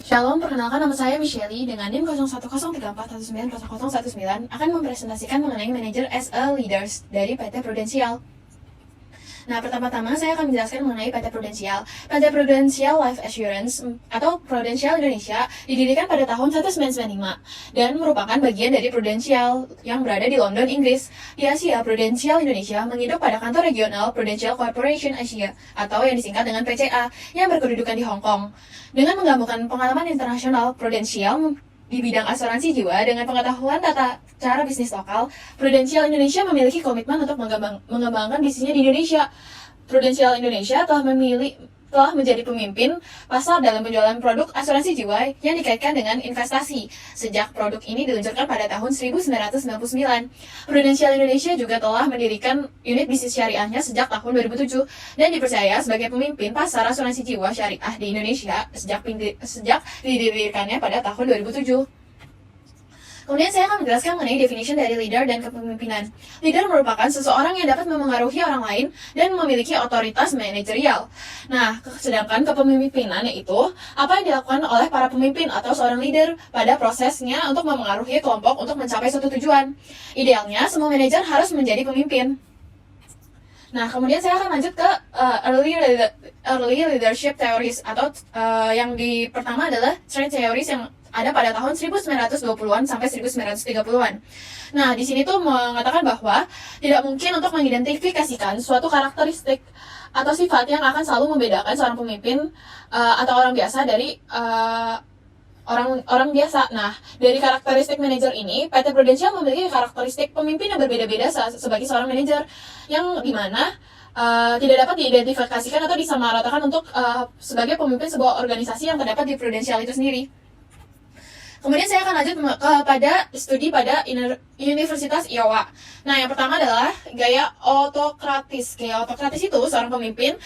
Shalom, perkenalkan nama saya Michelle dengan NIM 010341900019 akan mempresentasikan mengenai manager as a leaders dari PT Prudential. Nah, pertama-tama saya akan menjelaskan mengenai PT Prudential. PT Prudential Life Assurance atau Prudential Indonesia didirikan pada tahun 1995 dan merupakan bagian dari Prudential yang berada di London, Inggris. Di Asia, Prudential Indonesia menginduk pada kantor regional Prudential Corporation Asia atau yang disingkat dengan PCA yang berkedudukan di Hong Kong. Dengan menggabungkan pengalaman internasional, Prudential di bidang asuransi jiwa dengan pengetahuan tata cara bisnis lokal, Prudential Indonesia memiliki komitmen untuk mengembangkan bisnisnya di Indonesia. Prudential Indonesia telah menjadi pemimpin pasar dalam penjualan produk asuransi jiwa yang dikaitkan dengan investasi. Sejak produk ini diluncurkan pada tahun 1999, Prudential Indonesia juga telah mendirikan unit bisnis syariahnya sejak tahun 2007 dan dipercaya sebagai pemimpin pasar asuransi jiwa syariah di Indonesia sejak didirikannya pada tahun 2007. Kemudian saya akan menjelaskan mengenai definition dari leader dan kepemimpinan. Leader merupakan seseorang yang dapat memengaruhi orang lain dan memiliki otoritas manajerial. Nah, sedangkan kepemimpinan yaitu apa yang dilakukan oleh para pemimpin atau seorang leader pada prosesnya untuk memengaruhi kelompok untuk mencapai suatu tujuan. Idealnya, semua manajer harus menjadi pemimpin. Nah, kemudian saya akan lanjut ke early leadership theories atau yang pertama adalah trend theories yang ada pada tahun 1920-an sampai 1930-an. Nah, di sini tuh mengatakan bahwa tidak mungkin untuk mengidentifikasikan suatu karakteristik atau sifat yang akan selalu membedakan seorang pemimpin atau orang biasa dari orang biasa. Nah, dari karakteristik manajer ini, PT Prudential memiliki karakteristik pemimpin yang berbeda-beda sebagai seorang manajer, yang dimana tidak dapat diidentifikasikan atau disamaratakan untuk sebagai pemimpin sebuah organisasi yang terdapat di Prudential itu sendiri. Kemudian saya akan lanjut kepada studi pada Universitas Iowa. Nah, yang pertama adalah gaya autokratis. Gaya autokratis itu seorang pemimpin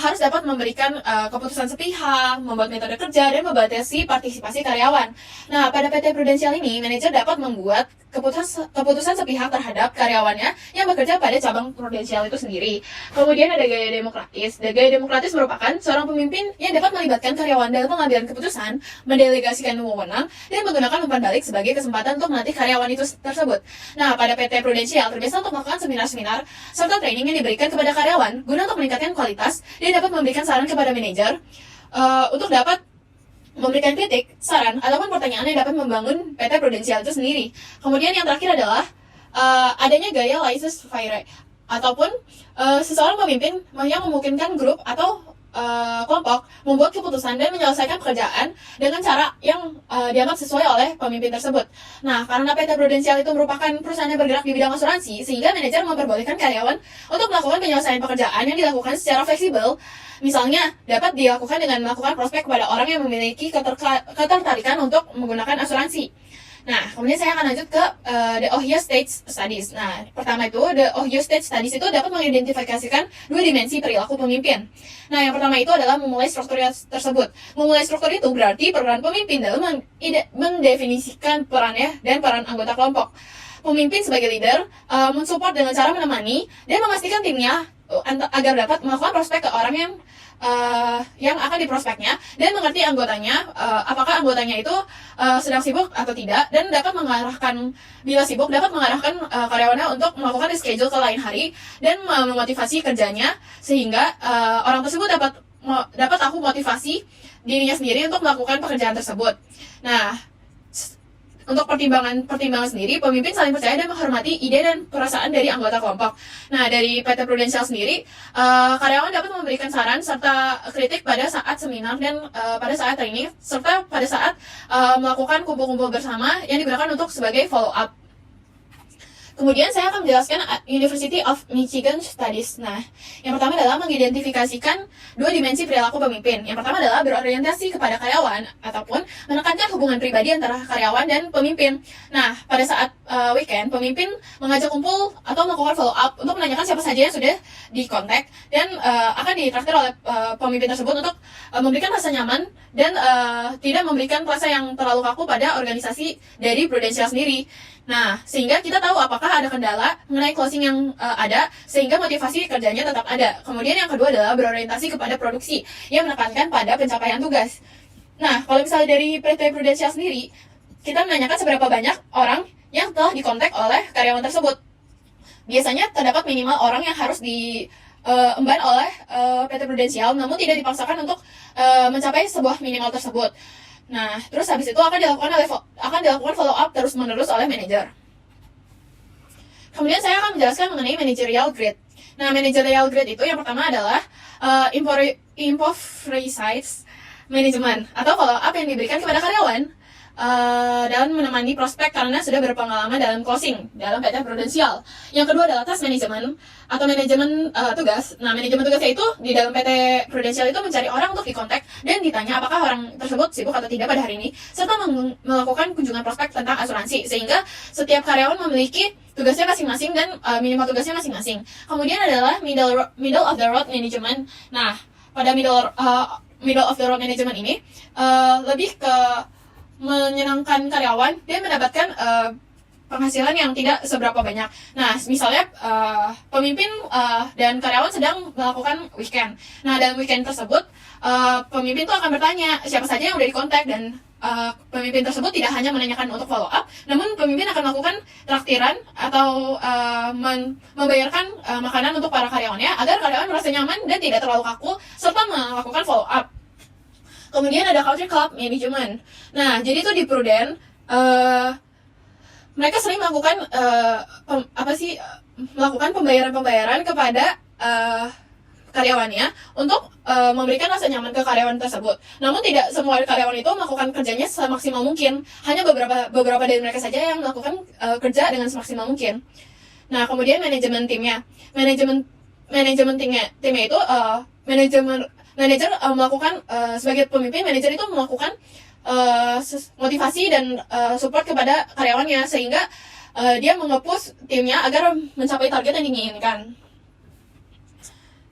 harus dapat memberikan keputusan sepihak, membuat metode kerja, dan membatasi partisipasi karyawan. Nah, pada PT Prudential ini, manajer dapat membuat keputusan sepihak terhadap karyawannya yang bekerja pada cabang Prudential itu sendiri. Kemudian ada gaya demokratis. Gaya demokratis merupakan seorang pemimpin yang dapat melibatkan karyawan dalam pengambilan keputusan, mendelegasikan wewenang, dan menggunakan umpan balik sebagai kesempatan untuk melatih karyawan itu tersebut. Nah, pada PT Prudential terbiasa untuk melakukan seminar-seminar serta training yang diberikan kepada karyawan guna untuk meningkatkan kualitas dan dapat memberikan saran kepada manajer untuk dapat memberikan kritik, saran, ataupun pertanyaan yang dapat membangun PT Prudential itu sendiri. Kemudian yang terakhir adalah adanya gaya laissez-faire ataupun seseorang pemimpin yang memungkinkan grup atau kelompok membuat keputusan dan menyelesaikan pekerjaan dengan cara yang dianggap sesuai oleh pemimpin tersebut. Nah, karena PT Prudential itu merupakan perusahaan yang bergerak di bidang asuransi, sehingga manajer memperbolehkan karyawan untuk melakukan penyelesaian pekerjaan yang dilakukan secara fleksibel. Misalnya, dapat dilakukan dengan melakukan prospek kepada orang yang memiliki ketertarikan untuk menggunakan asuransi. Nah, kemudian saya akan lanjut ke The Ohio State Studies. Nah, pertama itu, The Ohio State Studies itu dapat mengidentifikasikan dua dimensi perilaku pemimpin. Nah, yang pertama itu adalah memulai struktur tersebut. Memulai struktur itu berarti peran pemimpin dalam mendefinisikan perannya dan peran anggota kelompok. Pemimpin sebagai leader mensupport dengan cara menemani dan memastikan timnya agar dapat melakukan prospek ke orang yang akan diprospeknya dan mengerti anggotanya, apakah anggotanya itu sedang sibuk atau tidak, dan dapat mengarahkan, bila sibuk dapat mengarahkan karyawannya untuk melakukan reschedule ke lain hari dan memotivasi kerjanya sehingga orang tersebut dapat tahu motivasi dirinya sendiri untuk melakukan pekerjaan tersebut. Nah, untuk pertimbangan sendiri, pemimpin saling percaya dan menghormati ide dan perasaan dari anggota kelompok. Nah, dari PT Prudential sendiri, karyawan dapat memberikan saran serta kritik pada saat seminar dan pada saat training, serta pada saat melakukan kumpul-kumpul bersama yang digunakan untuk sebagai follow-up. Kemudian saya akan menjelaskan University of Michigan Studies. Nah, yang pertama adalah mengidentifikasikan dua dimensi perilaku pemimpin. Yang pertama adalah berorientasi kepada karyawan ataupun menekankan hubungan pribadi antara karyawan dan pemimpin. Nah, pada saat weekend, pemimpin mengajak kumpul atau melakukan follow up untuk menanyakan siapa saja yang sudah dikontak dan akan ditraktir oleh pemimpin tersebut untuk memberikan rasa nyaman dan tidak memberikan rasa yang terlalu kaku pada organisasi dari Prudential sendiri. Nah, sehingga kita tahu apakah ada kendala mengenai closing yang ada, sehingga motivasi kerjanya tetap ada. Kemudian yang kedua adalah berorientasi kepada produksi, yang menekankan pada pencapaian tugas. Nah, kalau misalnya dari PT Prudential sendiri, kita menanyakan seberapa banyak orang yang telah dikontak oleh karyawan tersebut. Biasanya terdapat minimal orang yang harus diemban oleh PT Prudential, namun tidak dipaksakan untuk mencapai sebuah minimal tersebut. Nah, terus habis itu akan dilakukan follow up terus menerus oleh manajer. Kemudian saya akan menjelaskan mengenai managerial grade. Nah, managerial grade itu yang pertama adalah improvised management atau follow up yang diberikan kepada karyawan dan menemani prospek karena sudah berpengalaman dalam closing dalam PT Prudential. Yang kedua adalah task management atau manajemen tugas. Nah, manajemen tugasnya itu di dalam PT Prudential itu mencari orang untuk dikontak dan ditanya apakah orang tersebut sibuk atau tidak pada hari ini, serta melakukan kunjungan prospek tentang asuransi, sehingga setiap karyawan memiliki tugasnya masing-masing dan minimal tugasnya masing-masing. Kemudian adalah middle of the road management. Nah, pada middle of the road management ini lebih ke menyenangkan karyawan dan mendapatkan penghasilan yang tidak seberapa banyak. Nah, misalnya pemimpin dan karyawan sedang melakukan weekend. Nah, dalam weekend tersebut pemimpin tuh akan bertanya siapa saja yang udah dikontak, dan pemimpin tersebut tidak hanya menanyakan untuk follow up, namun pemimpin akan melakukan traktiran atau membayarkan makanan untuk para karyawannya agar karyawan merasa nyaman dan tidak terlalu kaku, serta melakukan follow up. Kemudian ada culture club management. Nah, jadi itu di Prudent mereka sering melakukan melakukan pembayaran kepada karyawannya untuk memberikan rasa nyaman ke karyawan tersebut. Namun tidak semua karyawan itu melakukan kerjanya semaksimal mungkin. Hanya beberapa dari mereka saja yang melakukan kerja dengan semaksimal mungkin. Nah, kemudian manajemen timnya. Manajemen timnya itu manajer melakukan sebagai pemimpin, manajer itu melakukan motivasi dan support kepada karyawannya, sehingga dia mengepush timnya agar mencapai target yang diinginkan.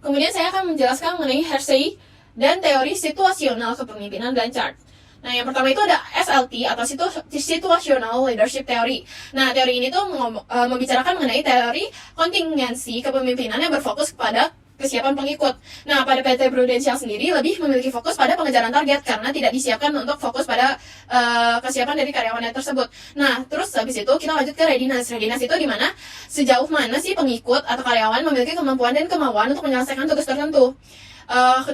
Kemudian saya akan menjelaskan mengenai Hersey dan teori situasional kepemimpinan Blanchard. Nah, yang pertama itu ada SLT atau Situational Leadership Theory. Nah, teori ini tuh membicarakan mengenai teori kontingensi kepemimpinan yang berfokus kepada kesiapan pengikut. Nah, pada PT Prudential sendiri lebih memiliki fokus pada pengejaran target karena tidak disiapkan untuk fokus pada kesiapan dari karyawannya tersebut. Nah, terus habis itu kita lanjut ke readiness. Readiness itu di mana sejauh mana sih pengikut atau karyawan memiliki kemampuan dan kemauan untuk menyelesaikan tugas tertentu.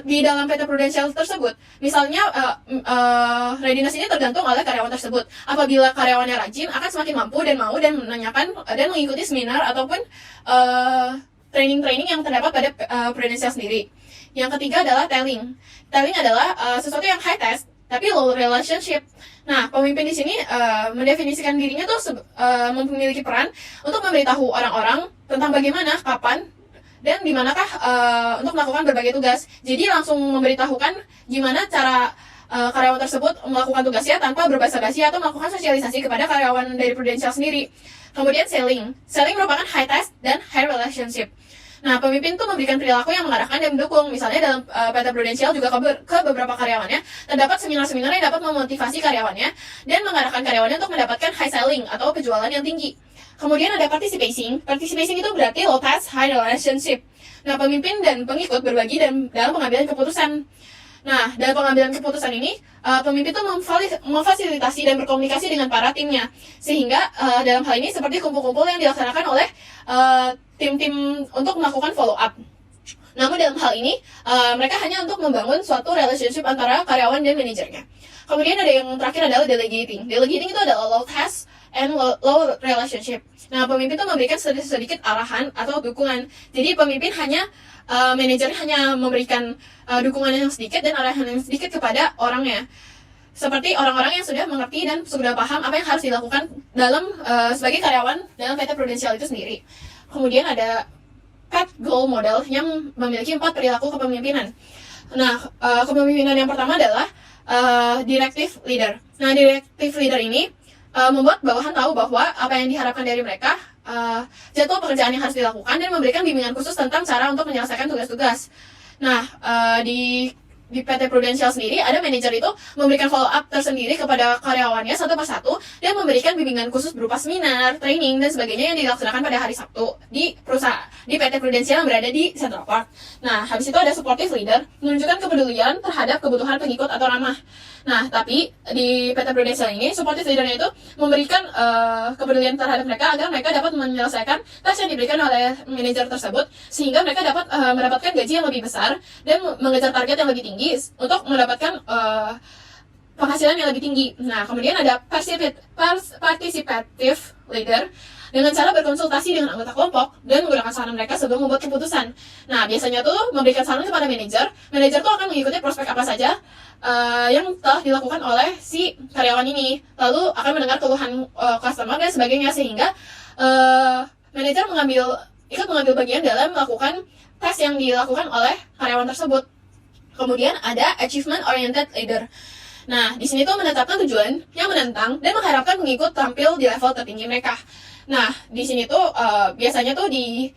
Di dalam PT Prudential tersebut, misalnya readiness ini tergantung oleh karyawan tersebut. Apabila karyawannya rajin, akan semakin mampu dan mau dan menanyakan dan mengikuti seminar ataupun training yang terdapat pada Prudential sendiri. Yang ketiga adalah telling. Telling adalah sesuatu yang high test tapi low relationship. Nah, pemimpin di sini mendefinisikan dirinya tuh memiliki peran untuk memberitahu orang-orang tentang bagaimana, kapan, dan di manakah untuk melakukan berbagai tugas. Jadi langsung memberitahukan gimana cara karyawan tersebut melakukan tugasnya tanpa berbasa-basi atau melakukan sosialisasi kepada karyawan dari Prudential sendiri. Kemudian selling. Selling merupakan high test dan high relationship. Nah, pemimpin itu memberikan perilaku yang mengarahkan dan mendukung. Misalnya dalam PT Prudential juga ke beberapa karyawannya, terdapat seminar-seminar yang dapat memotivasi karyawannya dan mengarahkan karyawannya untuk mendapatkan high selling atau penjualan yang tinggi. Kemudian ada participating. Participating itu berarti low task, high relationship. Nah, pemimpin dan pengikut berbagi dalam pengambilan keputusan. Nah, dalam pengambilan keputusan ini, pemimpin itu memfasilitasi dan berkomunikasi dengan para timnya. Sehingga dalam hal ini seperti kumpul-kumpul yang dilaksanakan oleh tim-tim untuk melakukan follow up. Namun dalam hal ini, mereka hanya untuk membangun suatu relationship antara karyawan dan manajernya. Kemudian ada yang terakhir adalah delegating. Delegating itu adalah low task and low relationship. Nah, pemimpin itu memberikan sedikit arahan atau dukungan. Jadi pemimpin manajer hanya memberikan dukungan yang sedikit dan arahan yang sedikit kepada orangnya. Seperti orang-orang yang sudah mengerti dan sudah paham apa yang harus dilakukan dalam sebagai karyawan dalam PT Prudential itu sendiri. Kemudian ada PET Goal Model yang memiliki 4 perilaku kepemimpinan. Nah, kepemimpinan yang pertama adalah directive leader. Nah, directive leader ini membuat bawahan tahu bahwa apa yang diharapkan dari mereka, jadwal pekerjaan yang harus dilakukan, dan memberikan bimbingan khusus tentang cara untuk menyelesaikan tugas-tugas. Nah, di di PT Prudential sendiri, ada manajer itu memberikan follow up tersendiri kepada karyawannya satu persatu dan memberikan bimbingan khusus berupa seminar, training dan sebagainya yang dilaksanakan pada hari Sabtu di perusahaan di PT Prudential yang berada di Central Park. Nah, habis itu ada supportive leader, menunjukkan kepedulian terhadap kebutuhan pengikut atau ramah. Nah, tapi di PT Prudential ini supportive leadernya itu memberikan kepedulian terhadap mereka agar mereka dapat menyelesaikan tes yang diberikan oleh manajer tersebut sehingga mereka dapat mendapatkan gaji yang lebih besar dan mengejar target yang lebih tinggi untuk mendapatkan penghasilan yang lebih tinggi. Nah, kemudian ada participative leader dengan cara berkonsultasi dengan anggota kelompok dan menggunakan saran mereka sebelum membuat keputusan. Nah, biasanya tuh memberikan saran kepada manajer. Manajer tuh akan mengikuti prospek apa saja yang telah dilakukan oleh si karyawan ini. Lalu akan mendengar keluhan customer dan sebagainya sehingga manajer ikut mengambil bagian dalam melakukan tes yang dilakukan oleh karyawan tersebut. Kemudian ada achievement oriented leader. Nah, di sini tuh menetapkan tujuan yang menantang dan mengharapkan pengikut tampil di level tertinggi mereka. Nah, di sini tuh biasanya tuh di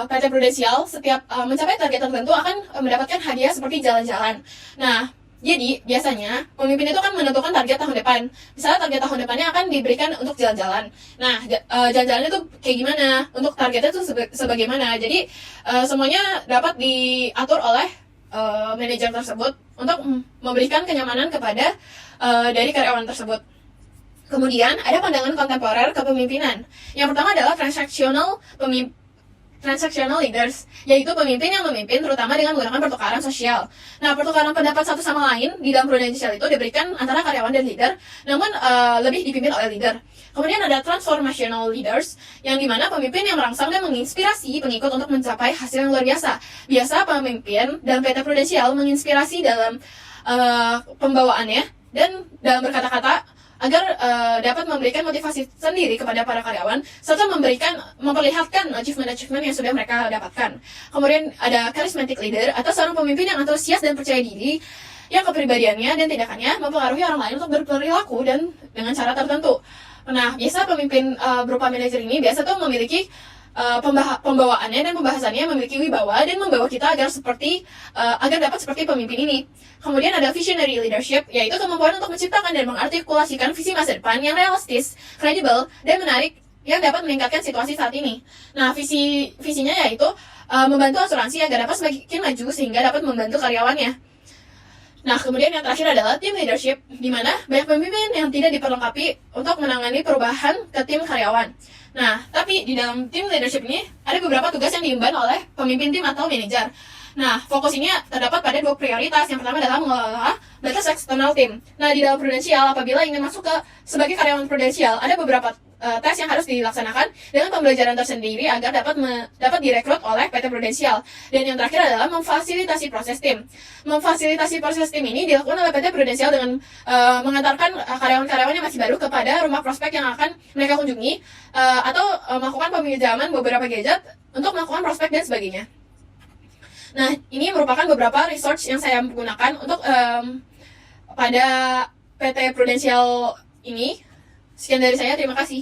PT Prudential setiap mencapai target tertentu akan mendapatkan hadiah seperti jalan-jalan. Nah, jadi biasanya pemimpin itu kan menentukan target tahun depan. Misalnya target tahun depannya akan diberikan untuk jalan-jalan. Nah, jalan-jalannya tuh kayak gimana? Untuk targetnya tuh sebagaimana? Jadi semuanya dapat diatur oleh manajer tersebut untuk memberikan kenyamanan kepada dari karyawan tersebut. Kemudian ada pandangan kontemporer kepemimpinan. Yang pertama adalah transactional leaders, yaitu pemimpin yang memimpin terutama dengan menggunakan pertukaran sosial. Nah, pertukaran pendapat satu sama lain di dalam Prudential itu diberikan antara karyawan dan leader, namun lebih dipimpin oleh leader. Kemudian ada transformational leaders, yang dimana pemimpin yang merangsang dan menginspirasi pengikut untuk mencapai hasil yang luar biasa. Biasa pemimpin dalam PT Prudential menginspirasi dalam pembawaannya dan dalam berkata-kata agar dapat memberikan motivasi sendiri kepada para karyawan serta memperlihatkan achievement yang sudah mereka dapatkan. Kemudian ada charismatic leader atau seorang pemimpin yang antusias dan percaya diri yang kepribadiannya dan tindakannya mempengaruhi orang lain untuk berperilaku dan dengan cara tertentu. Nah, biasa pemimpin berupa manajer ini biasa tuh memiliki pembawaannya dan pembahasannya memiliki wibawa dan membawa kita agar dapat seperti pemimpin ini. Kemudian ada visionary leadership, yaitu kemampuan untuk menciptakan dan mengartikulasikan visi masa depan yang realistis, kredibel, dan menarik yang dapat meningkatkan situasi saat ini. Nah, visinya yaitu membantu asuransi agar dapat semakin maju sehingga dapat membantu karyawannya. Nah, kemudian yang terakhir adalah team leadership, di mana banyak pemimpin yang tidak diperlengkapi untuk menangani perubahan ke tim karyawan. Nah, tapi di dalam team leadership ini ada beberapa tugas yang diemban oleh pemimpin tim atau manajer. Nah, fokus ini terdapat pada dua prioritas. Yang pertama adalah mengelola batas eksternal tim. Nah, di dalam Prudential, apabila ingin masuk sebagai karyawan Prudential, ada beberapa tes yang harus dilaksanakan dengan pembelajaran tersendiri agar dapat direkrut oleh PT Prudential. Dan yang terakhir adalah memfasilitasi proses tim. Memfasilitasi proses tim ini dilakukan oleh PT Prudential dengan mengantarkan karyawan-karyawan yang masih baru kepada rumah prospek yang akan mereka kunjungi atau melakukan peminjaman beberapa gadget untuk melakukan prospek dan sebagainya. Nah, ini merupakan beberapa research yang saya gunakan untuk pada PT Prudential ini. Sekian dari saya, terima kasih.